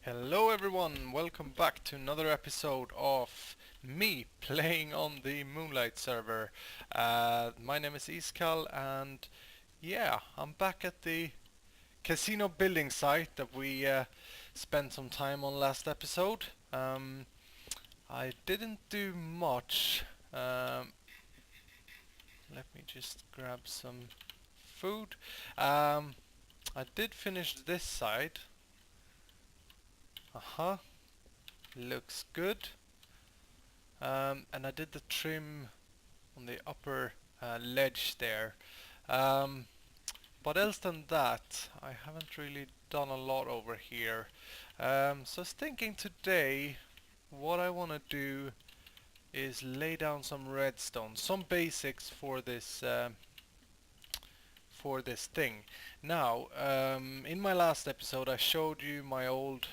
Hello everyone, welcome back to another episode of me playing on the Moonlite server. My name is Iskall and yeah, I'm back at the casino building site that we spent some time on last episode. I didn't do much. Let me just grab some food. I did finish this side. Uh-huh, looks good. And I did the trim on the upper ledge there. Um, but else than that, I haven't really done a lot over here. So I was thinking today, what I want to do is lay down some redstone, some basics for this thing. Now, in my last episode, I showed you my old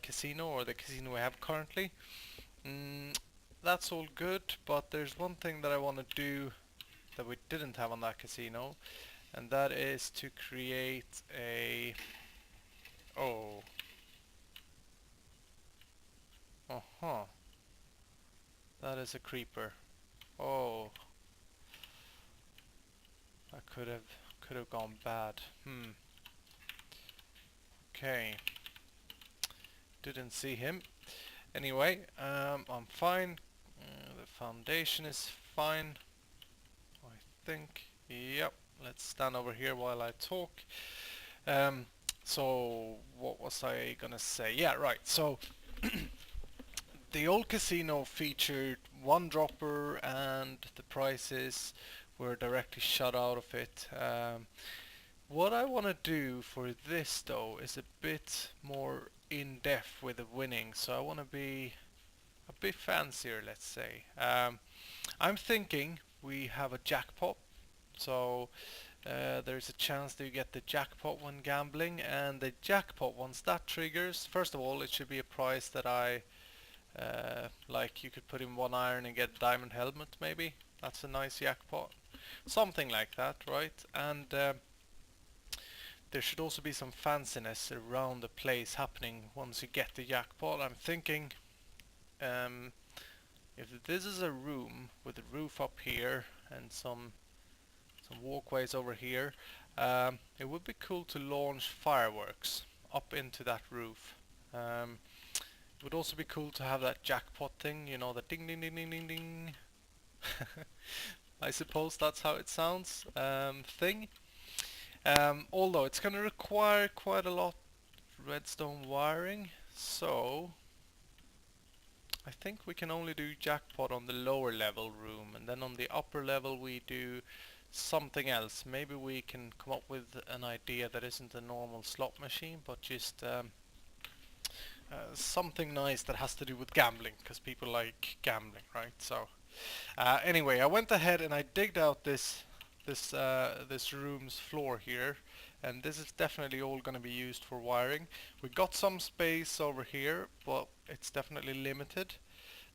casino, or the casino I have currently. Mm, that's all good, but there's one thing that I want to do that we didn't have on that casino, and that is to create a... Oh. Uh-huh. That is a creeper. Oh. That could have gone bad. Okay. Didn't see him. Anyway, I'm fine. The foundation is fine, I think. Yep. Let's stand over here while I talk. Um, so what was I gonna say? Yeah, right. So the old casino featured one dropper and the prices were directly shut out of it. What I want to do for this though is a bit more in depth with the winning. So I want to be a bit fancier, let's say. I'm thinking we have a jackpot. So there's a chance that you get the jackpot when gambling, and the jackpot, once that triggers, first of all it should be a price that I like. You could put in 1 iron and get a diamond helmet maybe. That's a nice jackpot. Something like that, right? And there should also be some fanciness around the place happening once you get the jackpot. I'm thinking um, if this is a room with a roof up here and some walkways over here, it would be cool to launch fireworks up into that roof. It would also be cool to have that jackpot thing, you know, the ding ding ding ding ding ding. I suppose that's how it sounds, thing. Although it's going to require quite a lot of redstone wiring, so I think we can only do jackpot on the lower level room, and then on the upper level we do something else. Maybe we can come up with an idea that isn't a normal slot machine, but just something nice that has to do with gambling, because people like gambling, right? So anyway, I went ahead and I digged out this room's floor here, and this is definitely all going to be used for wiring. We got some space over here, but it's definitely limited.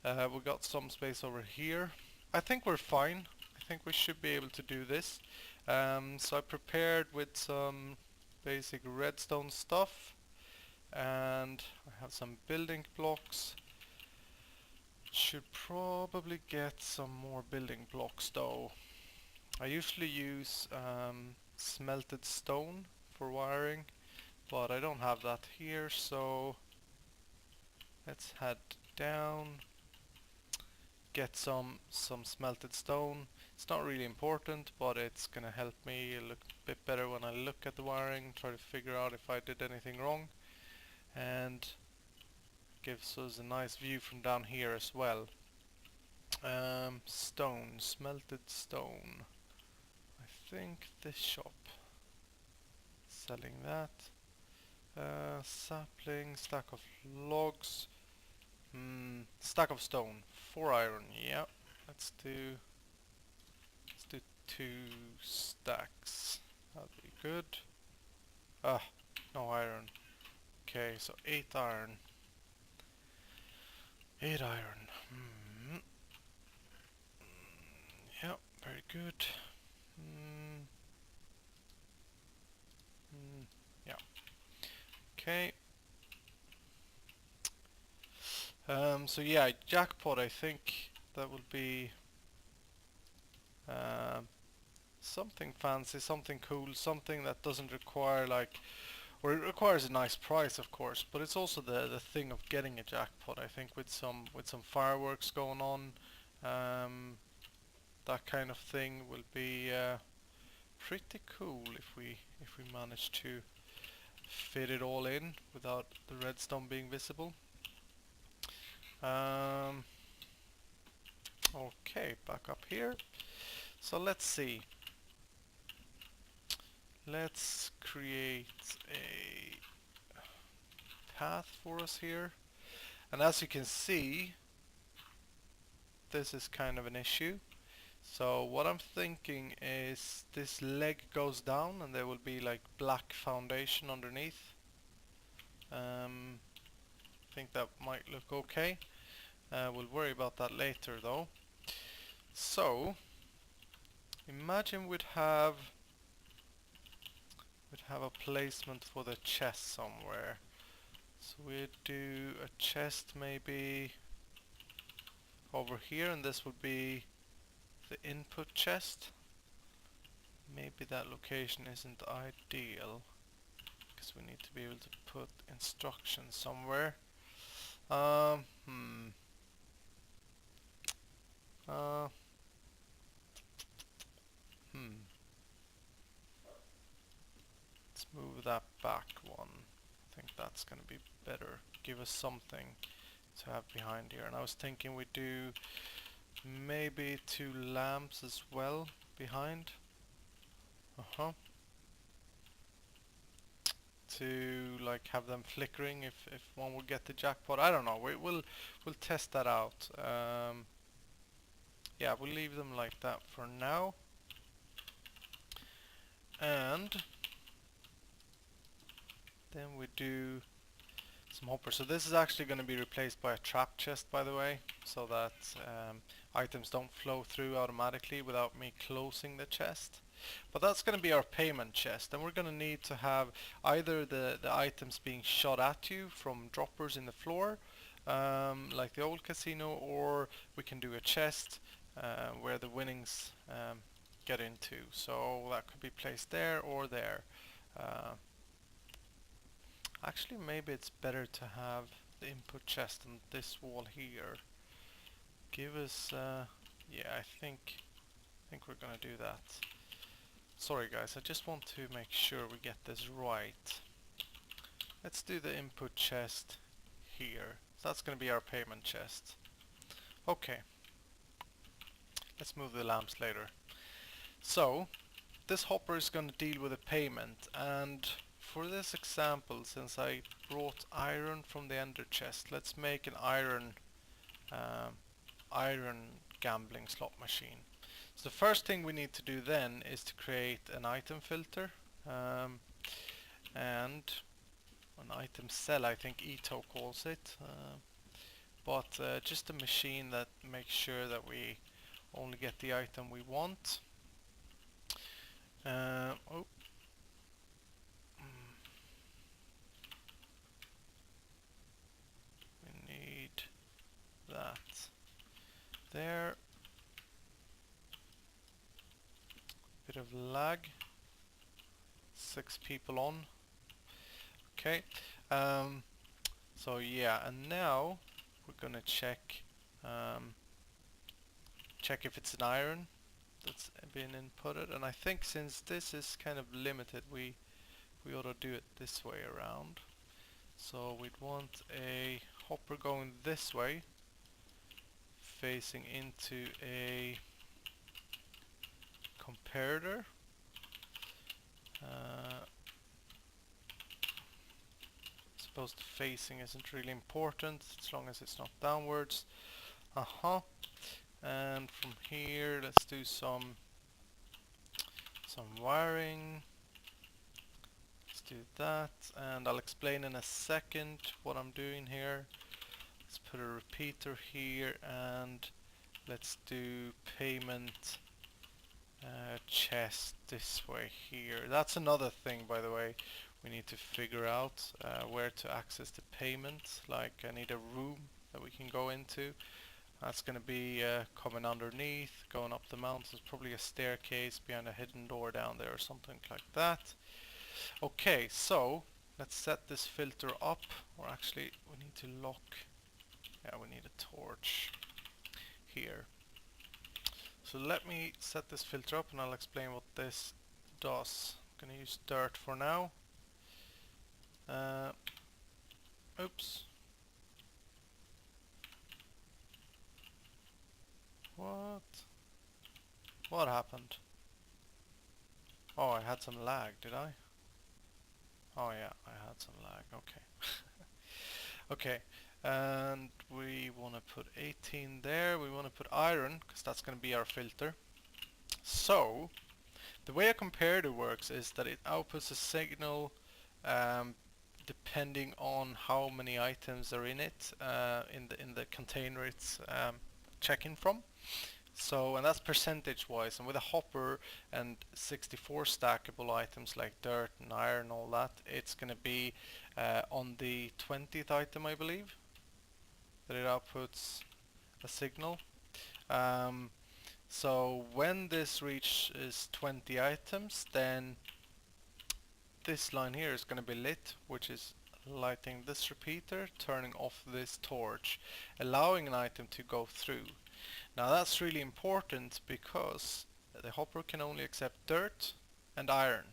We got some space over here. I think we're fine. I think we should be able to do this. So I prepared with some basic redstone stuff, and I have some building blocks. Should probably get some more building blocks though. I usually use smelted stone for wiring, but I don't have that here, so let's head down, get some smelted stone. It's not really important, but it's gonna help me look a bit better when I look at the wiring, try to figure out if I did anything wrong, and gives us a nice view from down here as well. Stone, smelted stone. I think this shop selling that. Sapling, stack of logs, stack of stone, 4 iron. Yeah, let's do 2 stacks. That'll be good. Ah, no iron. Okay, so 8 iron. 8 iron. Yeah, very good. Yeah. Okay. So yeah, jackpot, I think that would be um, something fancy, something cool, something that doesn't require like, or it requires a nice price, of course, but it's also the thing of getting a jackpot. I think with some fireworks going on, um, that kind of thing will be pretty cool if we manage to fit it all in without the redstone being visible. Um, okay, back up here. So let's see. Let's create a path for us here. And as you can see, this is kind of an issue. So what I'm thinking is this leg goes down and there will be like black foundation underneath. I think that might look okay. We'll worry about that later though. So imagine we'd have a placement for the chest somewhere. So we'd do a chest maybe over here, and this would be the input chest. Maybe that location isn't ideal because we need to be able to put instructions somewhere. Um, hmm. Uh, hmm. Let's move that back one. I think that's gonna be better. Give us something to have behind here. And I was thinking we do maybe 2 lamps as well behind. To like have them flickering if one would get the jackpot. I don't know. We'll test that out. Yeah, we'll leave them like that for now. And then we do some hoppers. So this is actually going to be replaced by a trap chest, by the way, so that items don't flow through automatically without me closing the chest. But that's going to be our payment chest, and we're going to need to have either the items being shot at you from droppers in the floor, like the old casino, or we can do a chest where the winnings get into. So that could be placed there or there. Uh, Actually, maybe it's better to have the input chest on this wall here. Give us, yeah, I think we're gonna do that. Sorry guys, I just want to make sure we get this right. Let's do the input chest here. So that's gonna be our payment chest. Okay, let's move the lamps later. So, this hopper is gonna deal with the payment, and for this example, since I brought iron from the ender chest, let's make an um, iron gambling slot machine. So the first thing we need to do then is to create an item filter and an item cell, I think Ito calls it, but just a machine that makes sure that we only get the item we want. Oh. We need that there. Bit of lag. 6 people on. Okay. So yeah, and now we're gonna check check if it's an iron that's been inputted. And I think since this is kind of limited, we ought to do it this way around. So we'd want a hopper going this way, facing into a comparator. Suppose the facing isn't really important as long as it's not downwards. And from here, let's do some wiring. Let's do that, and I'll explain in a second what I'm doing here. Let's put a repeater here, and let's do payment chest this way here. That's another thing, by the way, we need to figure out where to access the payment. Like I need a room, that we can go into. That's going to be coming underneath, going up the mountain. There's probably a staircase behind a hidden door down there or something like that. Okay, so let's set this filter up. Or actually, we need to lock. Yeah, we need a torch here. So let me set this filter up and I'll explain what this does. I'm going to use dirt for now. Oops. What? What happened? Oh, I had some lag, did I? Oh yeah, I had some lag, okay. Okay, and we want to put 18 there. We want to put iron, because that's going to be our filter. So, the way a comparator works is that it outputs a signal depending on how many items are in it, in the container it's checking from. So, and that's percentage wise, and with a hopper and 64 stackable items like dirt and iron and all that, it's going to be on the 20th item, I believe, that it outputs a signal. So when this reaches 20 items, then this line here is going to be lit, which is lighting this repeater, turning off this torch, allowing an item to go through. Now that's really important because the hopper can only accept dirt and iron.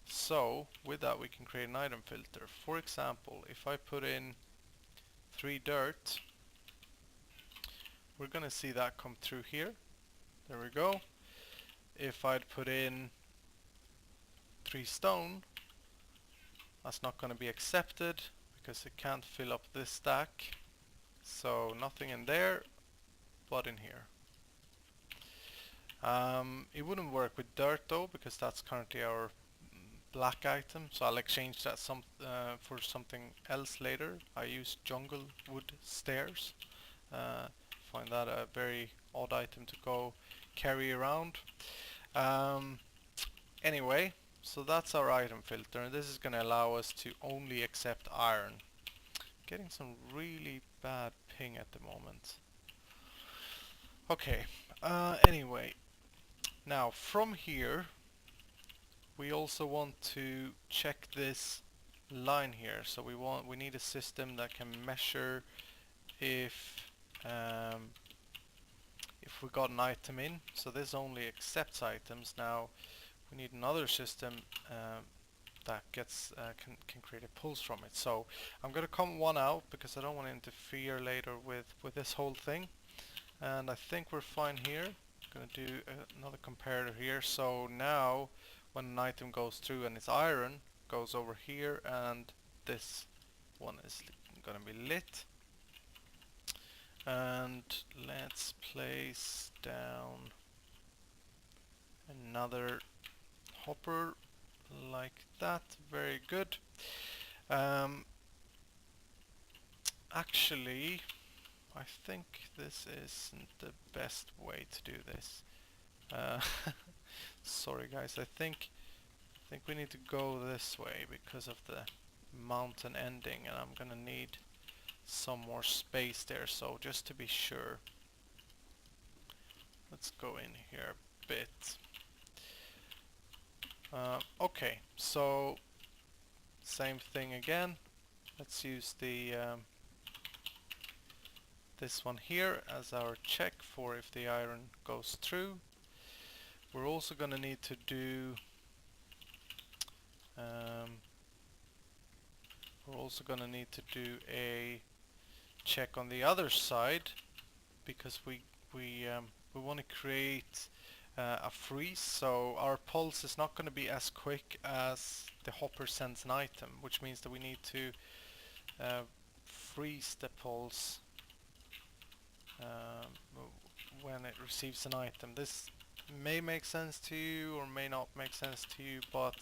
So with that we can create an item filter. For example, if I put in 3 dirt, we're gonna see that come through here. There we go. If I'd put in 3 stone, that's not gonna be accepted because it can't fill up this stack. So nothing in there, but in here. It wouldn't work with dirt though, because that's currently our black item, so I'll exchange that for something else later. I use jungle wood stairs. Find that a very odd item to go carry around. Anyway, so that's our item filter, and this is going to allow us to only accept iron. Getting some really bad ping at the moment. Okay, anyway, now from here we also want to check this line here. So we need a system that can measure if we got an item in. So this only accepts items. Now we need another system that gets can create a pulse from it. So I'm gonna come one out because I don't want to interfere later with this whole thing. And I think we're fine here. I'm gonna do another comparator here. So now when an item goes through and it's iron, goes over here, and this one is gonna be lit. And let's place down another hopper like that. Very good. Actually, I think this isn't the best way to do this. Sorry guys, I think we need to go this way because of the mountain ending, and I'm gonna need some more space there. So just to be sure, let's go in here a bit. Okay, so same thing again. Let's use the this one here as our check for if the iron goes through. We're also gonna need to do a check on the other side, because we want to create a freeze, so our pulse is not going to be as quick as the hopper sends an item, which means that we need to freeze the pulse when it receives an item. This may make sense to you or may not make sense to you, but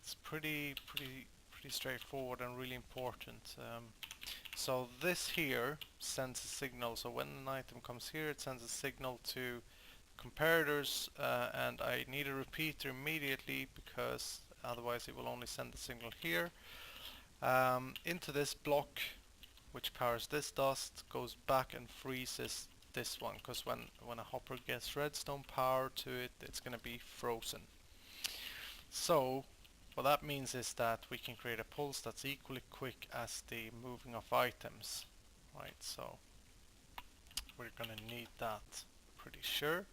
it's pretty straightforward and really important. So this here sends a signal. So when an item comes here, it sends a signal to comparators, and I need a repeater immediately because otherwise it will only send the signal here into this block which powers this dust, goes back and freezes this one, because when a hopper gets redstone power to it, it's going to be frozen. So what that means is that we can create a pulse that's equally quick as the moving of items. Right, so we're going to need that, pretty sure.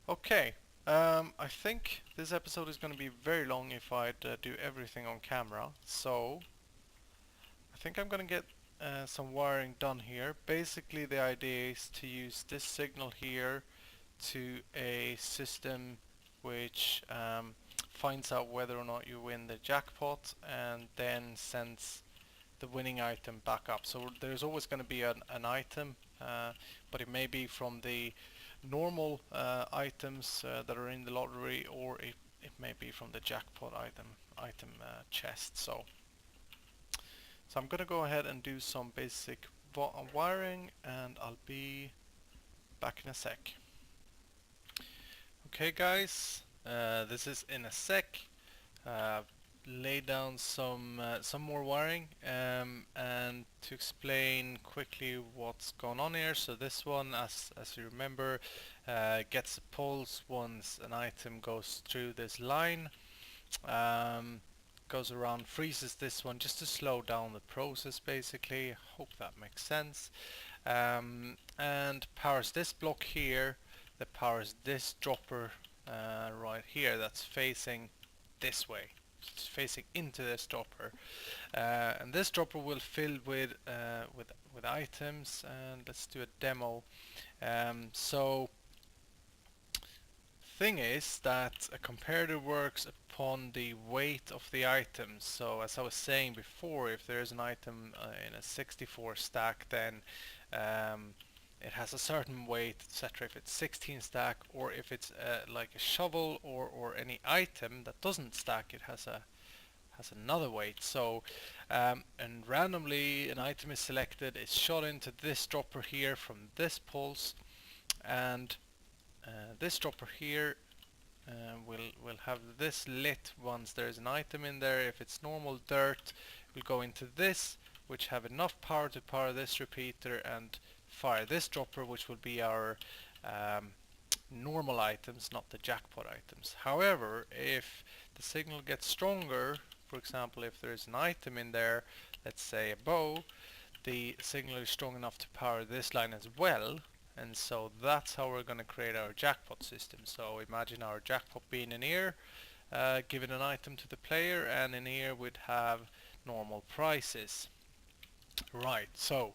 Okay, I think this episode is going to be very long if I do everything on camera, so I think I'm going to get some wiring done here. Basically the idea is to use this signal here to a system which finds out whether or not you win the jackpot and then sends the winning item back up. So there's always going to be an item, but it may be from the normal items that are in the lottery, or it may be from the jackpot item chest. So I'm going to go ahead and do some basic wiring, and I'll be back in a sec. Okay guys, this is in a sec. Lay down some more wiring, and to explain quickly what's going on here. So this one, as you remember, gets a pulse once an item goes through this line. Goes around, freezes this one just to slow down the process basically. Hope that makes sense. And powers this block here, that powers this dropper right here that's facing this way. It's facing into this dropper, and this dropper will fill with items. And let's do a demo. So thing is that a comparator works upon the weight of the items. So as I was saying before, if there is an item in a 64 stack, then it has a certain weight, etc. If it's 16 stack, or if it's like a shovel or any item that doesn't stack, it has another weight. So and randomly an item is selected, it's shot into this dropper here from this pulse, and this dropper here will have this lit once there's an item in there. If it's normal dirt, will go into this, which have enough power to power this repeater and fire this dropper, which will be our normal items, not the jackpot items. However, if the signal gets stronger, for example if there's an item in there, let's say a bow, the signal is strong enough to power this line as well. And so that's how we're going to create our jackpot system. So imagine our jackpot being in here, giving an item to the player, and in here we'd have normal prices. Right, so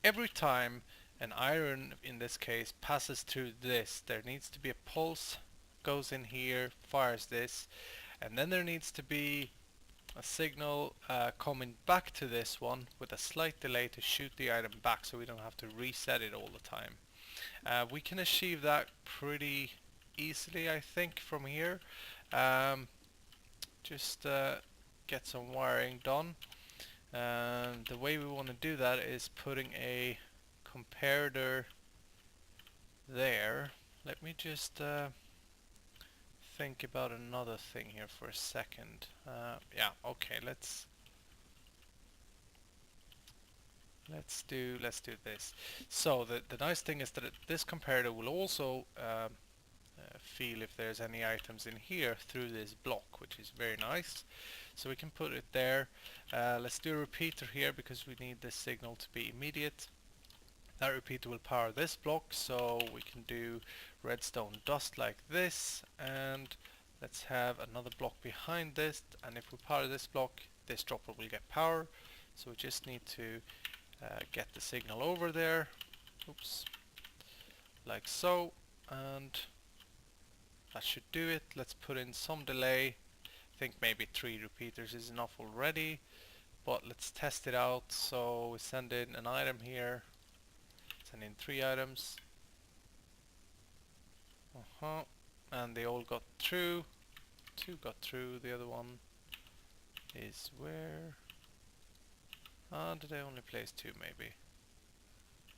every time an iron, in this case, passes through this, there needs to be a pulse, goes in here, fires this, and then there needs to be a signal coming back to this one with a slight delay to shoot the item back, so we don't have to reset it all the time. We can achieve that pretty easily, I think, from here. Just get some wiring done. The way we want to do that is putting a comparator there. Let me just think about another thing here for a second. Yeah, okay, let's do this. So the nice thing is that this comparator will also feel if there's any items in here through this block, which is very nice. So we can put it there. Let's do a repeater here because we need this signal to be immediate. That repeater will power this block, so we can do redstone dust like this, and let's have another block behind this, and if we power this block, this dropper will get power. So we just need to get the signal over there, oops, like so, and that should do it. Let's put in some delay. I think maybe 3 repeaters is enough already, but let's test it out. So we send in an item here, send in 3 items, and they all got through. 2 got through, the other one is where? Did I only place 2 maybe?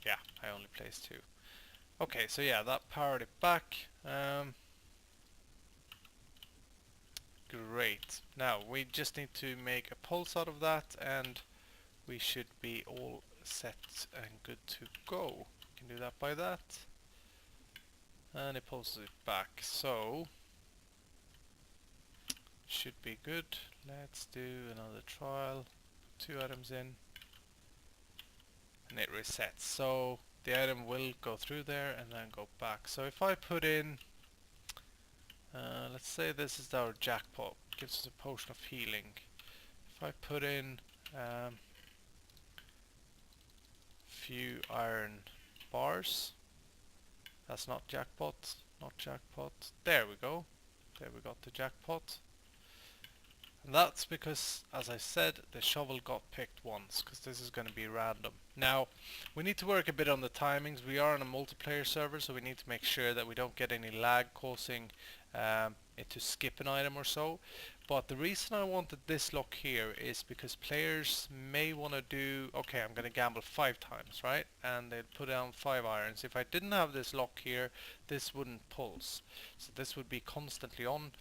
Yeah, I only placed 2. Okay, so yeah, that powered it back. Great. Now we just need to make a pulse out of that, and we should be all set and good to go. We can do that by that. And it pulls it back, so should be good. Let's do another trial. 2 items in, and it resets. So the item will go through there and then go back. So if I put in, let's say this is our jackpot, gives us a potion of healing. If I put in few iron bars, that's not jackpot, not jackpot. There we go. There we got the jackpot. And that's because, as I said, the shovel got picked once, because this is going to be random. Now, we need to work a bit on the timings. We are on a multiplayer server, so we need to make sure that we don't get any lag causing it to skip an item or so. But the reason I wanted this lock here is because players may want to do, okay, I'm going to gamble 5 times, right? And they'd put down 5 irons. If I didn't have this lock here, this wouldn't pulse. So this would be constantly on.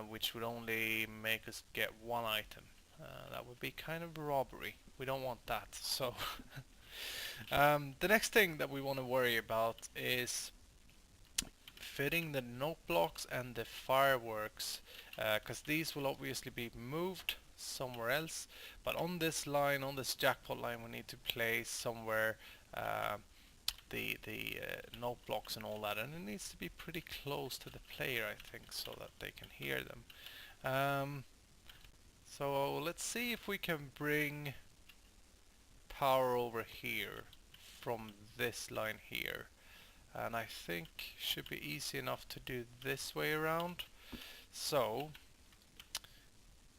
Which would only make us get 1 item. That would be kind of robbery. We don't want that. So the next thing that we want to worry about is fitting the note blocks and the fireworks, because these will obviously be moved somewhere else. But on this line, on this jackpot line, we need to place somewhere the note blocks and all that, and it needs to be pretty close to the player, I think, so that they can hear them. So let's see if we can bring power over here from this line here, and I think should be easy enough to do this way around. So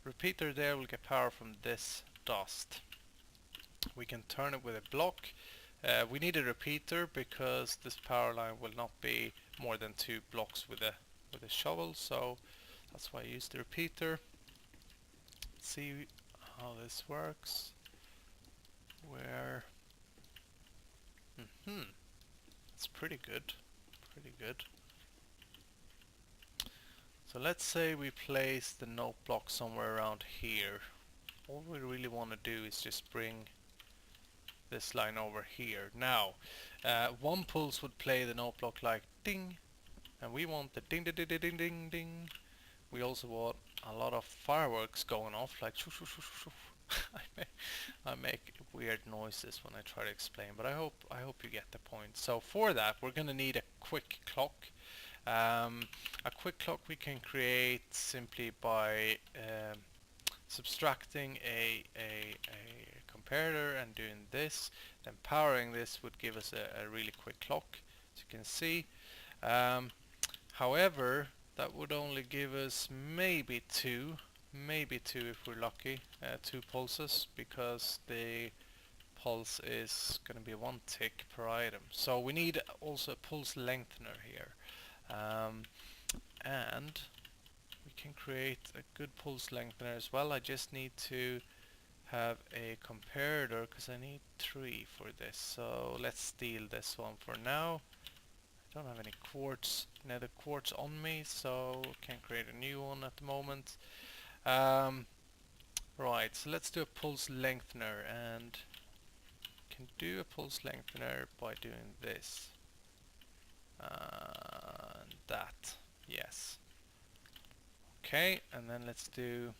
repeater there will get power from this dust. We can turn it with a block. We need a repeater because this power line will not be more than 2 blocks with a shovel, so that's why I use the repeater. Let's see how this works. Where it's pretty good, pretty good. So let's say we place the note block somewhere around here. All we really want to do is just bring this line over here. Now, 1 pulse would play the note block like ding, and we want the ding ding ding ding ding ding. We also want a lot of fireworks going off, like shoo shoo shoo shoo shoo. I make weird noises when I try to explain, but I hope you get the point. So for that, we're gonna need a quick clock. A quick clock we can create simply by subtracting a comparator and doing this, then powering this would give us a really quick clock, as you can see. However, that would only give us maybe two if we're lucky, 2 pulses, because the pulse is going to be 1 tick per item. So we need also a pulse lengthener here, and we can create a good pulse lengthener as well. I just need to have a comparator because I need 3 for this. So let's steal this one for now. I don't have any quartz, nether quartz on me, so can't create a new one at the moment. Right, so let's do a pulse lengthener, and can do a pulse lengthener by doing this and that. Yes. Okay, and then let's do.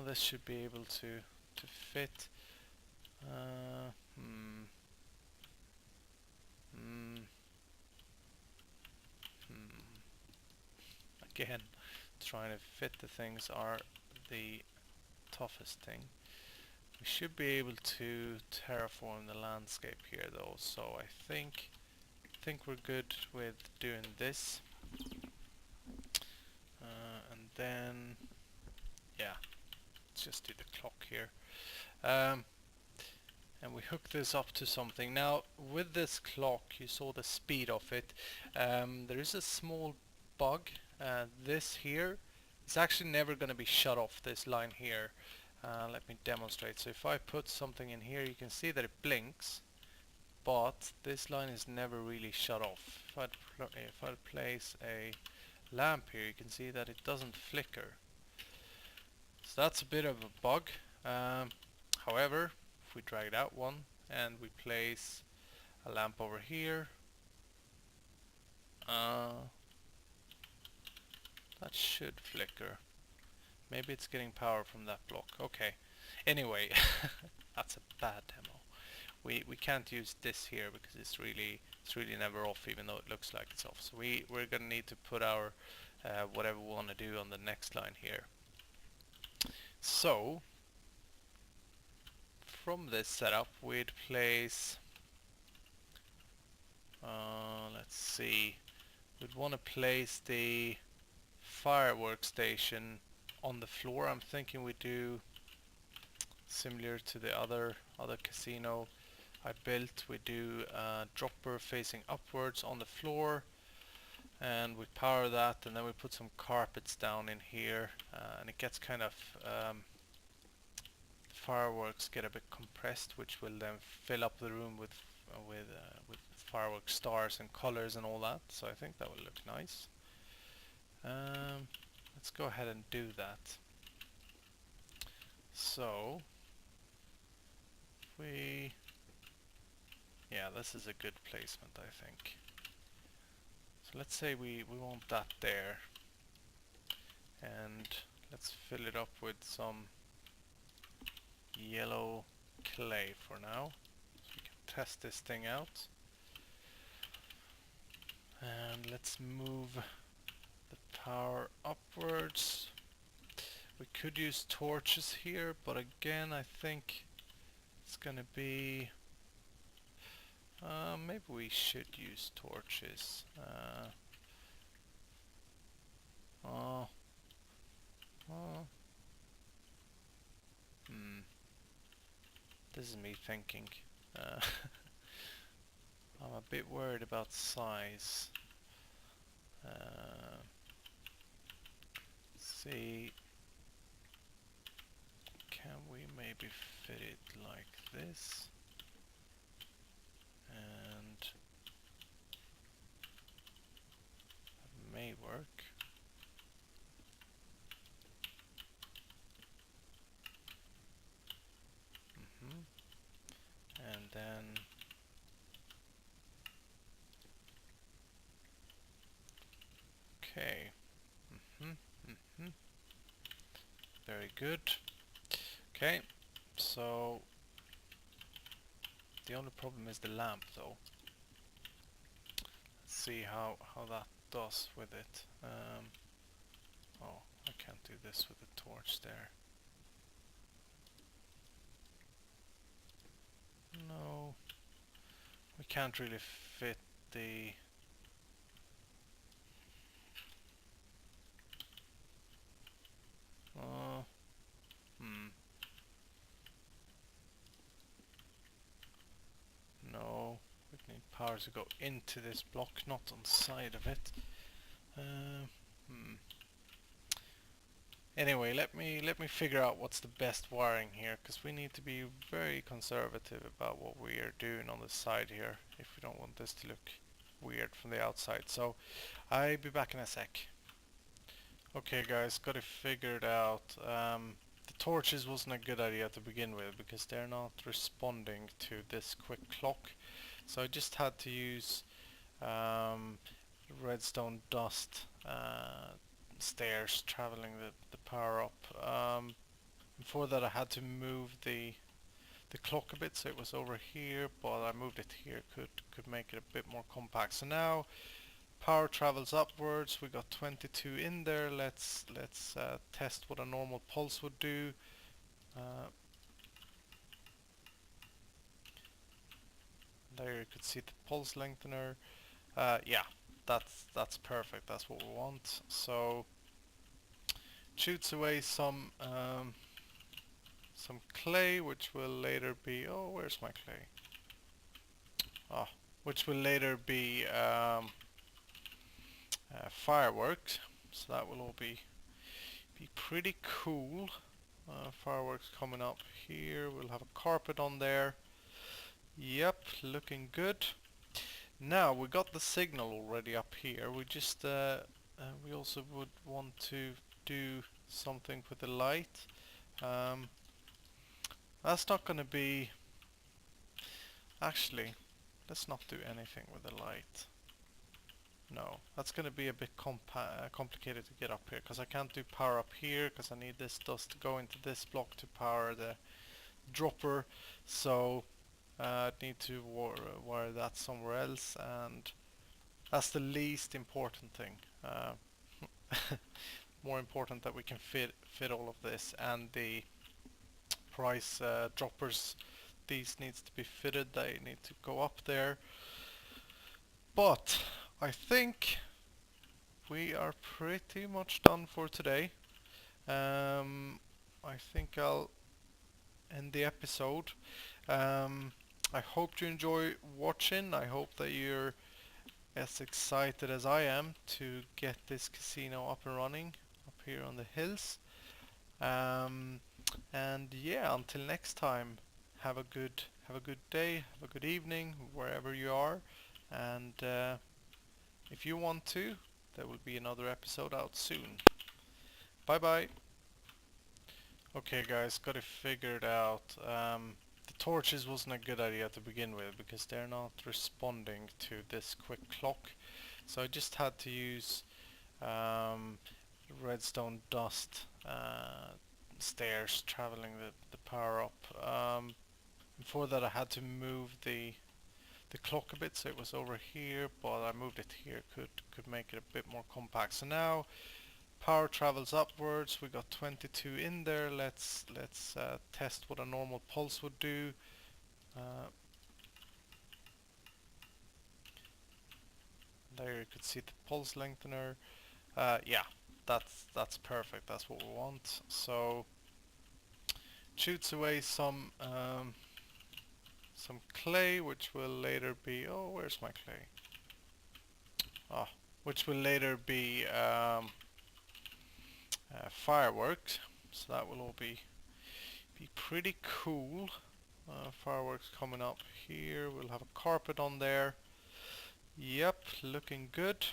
This should be able to fit. Again, trying to fit the things are the toughest thing. We should be able to terraform the landscape here though, so I think we're good with doing this. And then, yeah, let's just do the clock here. And we hook this up to something. Now, with this clock, you saw the speed of it. There is a small bug. This here is actually never going to be shut off, this line here. Let me demonstrate. So if I put something in here, you can see that it blinks, but this line is never really shut off. If I place a lamp here, you can see that it doesn't flicker. So that's a bit of a bug. However, if we drag it out one and we place a lamp over here, that should flicker. Maybe it's getting power from that block. Okay. Anyway, that's a bad demo. We can't use this here because it's really never off, even though it looks like it's off. So we're gonna need to put our whatever we want to do on the next line here. So from this setup, we'd place. Let's see. We'd want to place the fireworks station on the floor. I'm thinking we do similar to the other casino I built. We do a dropper facing upwards on the floor, and we power that, and then we put some carpets down in here, and it gets kind of fireworks get a bit compressed, which will then fill up the room with firework stars and colors and all that. So I think that will look nice. Let's go ahead and do that. So yeah, this is a good placement, I think. So let's say we want that there, and let's fill it up with some yellow clay for now, so we can test this thing out. And let's move the power upwards. We could use torches here, but again I think it's gonna be maybe we should use torches. This is me thinking. I'm a bit worried about size. See, can we maybe fit it like this? And that may work. And then okay. Very good. Okay, so the only problem is the lamp, though. Let's see how that does with it. Oh, I can't do this with the torch there. No, we can't really fit the no, we need power to go into this block, not on the side of it. Anyway, let me figure out what's the best wiring here, because we need to be very conservative about what we are doing on the side here if we don't want this to look weird from the outside. So I'll be back in a sec. Okay guys, got it figured out. The torches wasn't a good idea to begin with because they're not responding to this quick clock. So I just had to use redstone dust stairs traveling the power up. Before that I had to move the clock a bit, so it was over here, but I moved it here, could make it a bit more compact. So now power travels upwards. We got 22 in there. Let's test what a normal pulse would do. There you could see the pulse lengthener. Yeah, that's perfect. That's what we want. So shoots away some clay, which will later be. Oh, where's my clay? Oh, which will later be fireworks. So that will all be pretty cool. Fireworks coming up here. We'll have a carpet on there. Yep, looking good. Now we got the signal already up here. We just we also would want to do something with the light. That's not gonna be... Actually, let's not do anything with the light. No, that's gonna be a bit complicated to get up here, because I can't do power up here, because I need this dust to go into this block to power the dropper. So I need to wire that somewhere else, and that's the least important thing. More important that we can fit all of this, and the price droppers, these needs to be fitted, they need to go up there. But I think we are pretty much done for today. I think I'll end the episode. I hope you enjoy watching. I hope that you're as excited as I am to get this casino up and running up here on the hills. And yeah, until next time, have a good day, have a good evening wherever you are, and if you want to, there will be another episode out soon. Bye bye. Okay guys, got it figured out. The torches wasn't a good idea to begin with because they're not responding to this quick clock. So I just had to use redstone dust stairs traveling the power up. Before that I had to move the clock a bit, so it was over here, but I moved it here, could make it a bit more compact. So now power travels upwards. We got 22 in there. Let's test what a normal pulse would do. There you could see the pulse lengthener. Yeah, that's perfect. That's what we want. So shoots away some clay, which will later be... Oh, where's my clay? Ah, which will later be fireworks. So that will all be pretty cool. Fireworks coming up here. We'll have a carpet on there. Yep, looking good.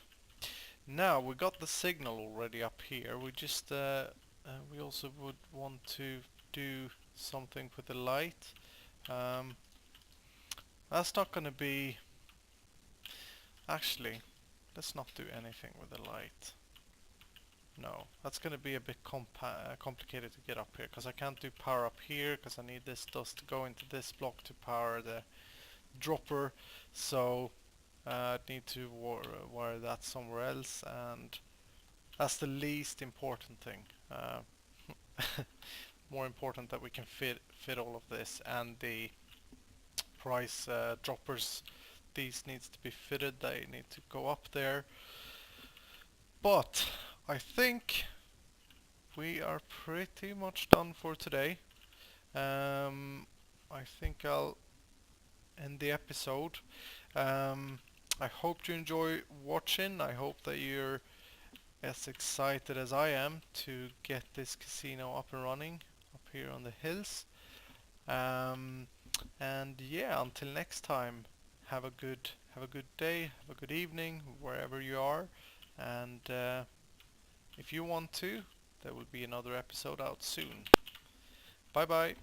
Now we got the signal already up here. We just we also would want to do something with the light. That's not going to be... Actually, let's not do anything with the light. No, that's going to be a bit complicated to get up here, because I can't do power up here, because I need this dust to go into this block to power the dropper. So I need to wire that somewhere else, and that's the least important thing. More important that we can fit all of this, and the price droppers, these needs to be fitted, they need to go up there. But I think we are pretty much done for today. I think I'll end the episode. I hope you enjoy watching. I hope that you're as excited as I am to get this casino up and running up here on the hills. And yeah, until next time, have a good day, have a good evening wherever you are, and if you want to, there will be another episode out soon. Bye bye.